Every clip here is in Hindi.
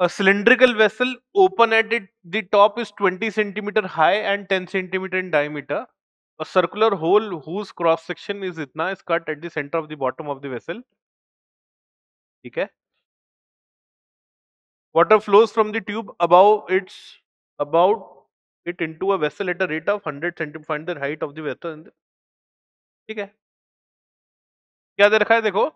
A cylindrical vessel open at the top is 20 centimeter high and 10 centimeter in diameter. A circular hole whose cross section is itna is cut at the center of the bottom of the vessel. ठीक है. Water flows from the tube about it into a vessel at a rate of 100 centimeter. Find the height of the vessel. ठीक है. क्या दे रखा है देखो.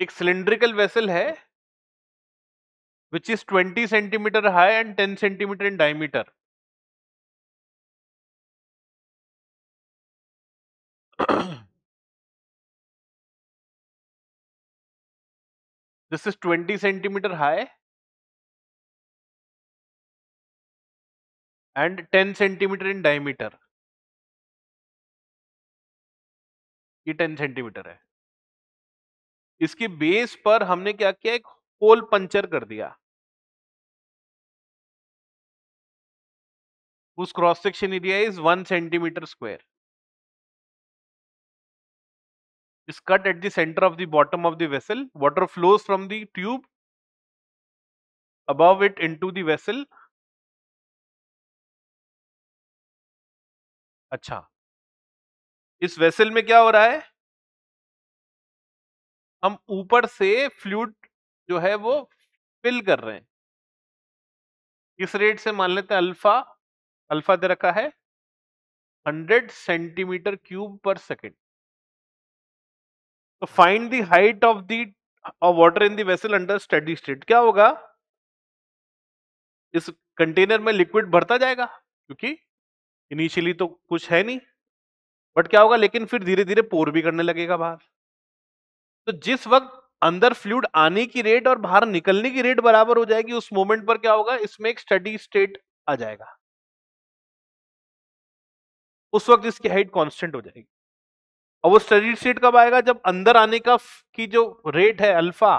एक cylindrical vessel है which is 20 centimeter high and 10 centimeter in diameter. This is 20 centimeter high and 10 centimeter in diameter. ये 10 सेंटीमीटर है. इसकी बेस पर हमने क्या किया, एक होल पंचर कर दिया. whose cross section area is 1 centimeter square. Is cut at the center of the bottom of the vessel. Water flows from the tube above it into the vessel. अच्छा, इस वेसल में क्या हो रहा है, हम ऊपर से फ्लूइड जो है वो फिल कर रहे हैं. किस रेट से, मान लेते हैं अल्फा. अल्फा दे रखा है 100 सेंटीमीटर क्यूब पर सेकेंड. तो find the height of the water in the vessel under steady state. क्या होगा, इस कंटेनर में लिक्विड भरता जाएगा क्योंकि इनिशियली तो कुछ है नहीं, बट क्या होगा, लेकिन फिर धीरे धीरे पोर भी करने लगेगा बाहर. तो जिस वक्त अंदर फ्लूइड आने की रेट और बाहर निकलने की रेट बराबर हो जाएगी, उस मोमेंट पर क्या होगा, इसमें एक स्टेडी स्टेट आ जाएगा. उस वक्त इसकी हाइट कांस्टेंट हो जाएगी. और वो स्टेडी स्टेट कब आएगा, जब अंदर आने की जो रेट है अल्फा,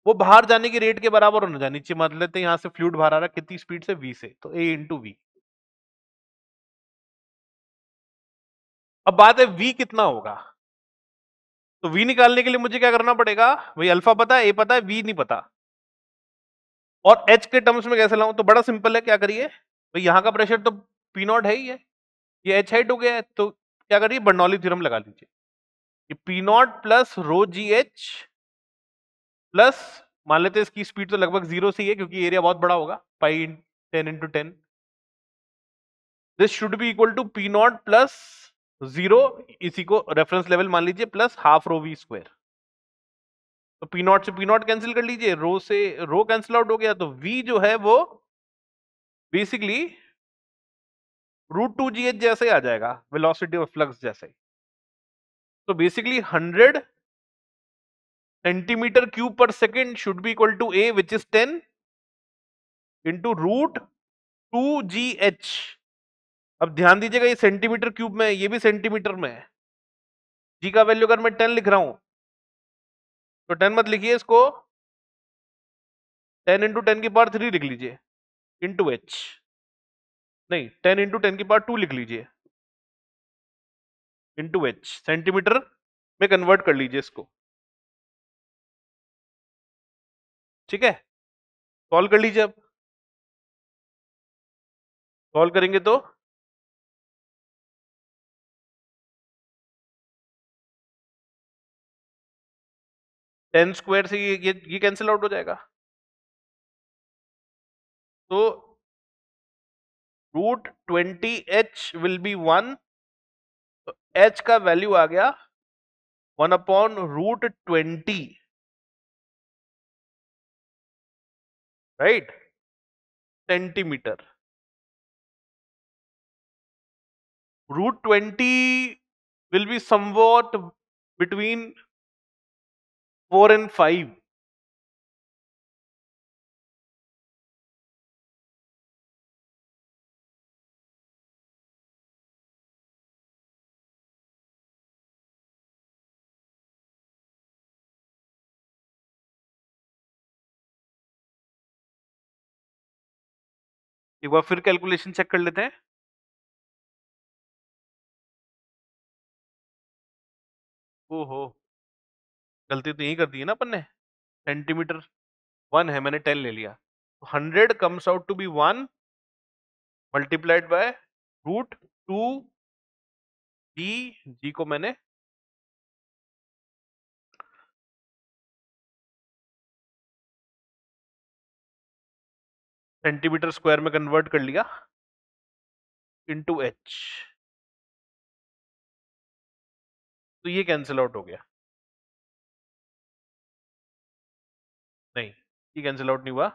वो बाहर जाने की रेट के बराबर होना चाहिए. नीचे मान लेते हैं यहां से फ्लूइड बाहर आ रहा है कितनी स्पीड से, v से, तो a इंटू वी. अब बात है v कितना होगा. तो v निकालने के लिए मुझे क्या करना पड़ेगा भाई, अल्फा पता है, a पता है, v नहीं पता. और h के टर्म्स में कैसे लाऊं, तो बड़ा सिंपल है. क्या करिए भाई, यहां का प्रेशर तो पी नॉट है ही है, ये h हाइट हो गया है, तो क्या करिए बर्नौली थ्योरम लगा लीजिए. ये पी नॉट प्लस रो जी एच प्लस, मान लेते हैं इसकी स्पीड तो लगभग 0 से ही है क्योंकि एरिया बहुत बड़ा होगा, pi 10 into 10. This should be equal to P naught plus 0, इसी को रेफरेंस लेवल मान लीजिए, plus half rho V square. तो पी नॉट से पी नॉट कैंसिल कर लीजिए, रो से रो कैंसिल आउट हो गया, तो v जो है वो बेसिकली √2gh जैसे ही आ जाएगा, वेलोसिटी ऑफ फ्लक्स जैसे ही. तो बेसिकली 100 सेंटीमीटर क्यूब पर second should be equal to a which is 10 into √2gh. अब ध्यान दीजिएगा, ये सेंटीमीटर क्यूब में है, ये भी सेंटीमीटर में है. g का वैल्यू अगर मैं 10 लिख रहा हूं तो 10 मत लिखिए, इसको 10 इंटू 10 की पावर 3 लिख लीजिए, इंटू h. नहीं, 10 इंटू 10 की पावर 2 लिख लीजिए, इंटू h. सेंटीमीटर में कन्वर्ट कर लीजिए इसको. ठीक है, सॉल्व कर लीजिए. अब सॉल्व करेंगे तो 10 स्क्वायर से ये कैंसिल आउट हो जाएगा. तो √20h विल बी 1. तो h का वैल्यू आ गया 1/√20, right, centimetre. √20 will be somewhat between 4 and 5. एक बार फिर कैलकुलेशन चेक कर लेते हैं. ओहो, गलती तो यही कर दी है ना अपन ने, सेंटीमीटर 1 है, मैंने 10 ले लिया, 100 comes out to be 1 multiplied by root 2 G को मैंने सेंटीमीटर स्क्वायर में कन्वर्ट कर लिया इनटू एच, तो ये कैंसिल आउट हो गया। नहीं, ये कैंसिल आउट नहीं हुआ,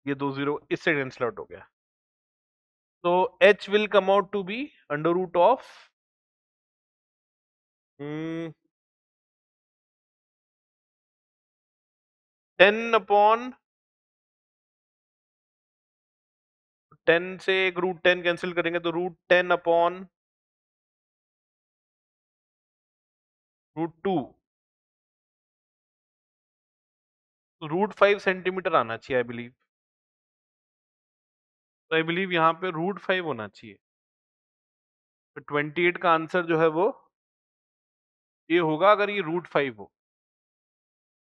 ये 2 जीरो इससे कैंसिल आउट हो गया। तो h will come out to be under root of 10 upon 10 से एक रूट 10 कैंसिल करेंगे तो root 10 upon root 2, root 5 centimetre आना चाहिए आई बिलीव, तो आई बिलीव यहाँ पे रूट 5 होना चाहिए, तो 28 का आंसर जो है वो ये होगा अगर ये रूट 5 हो।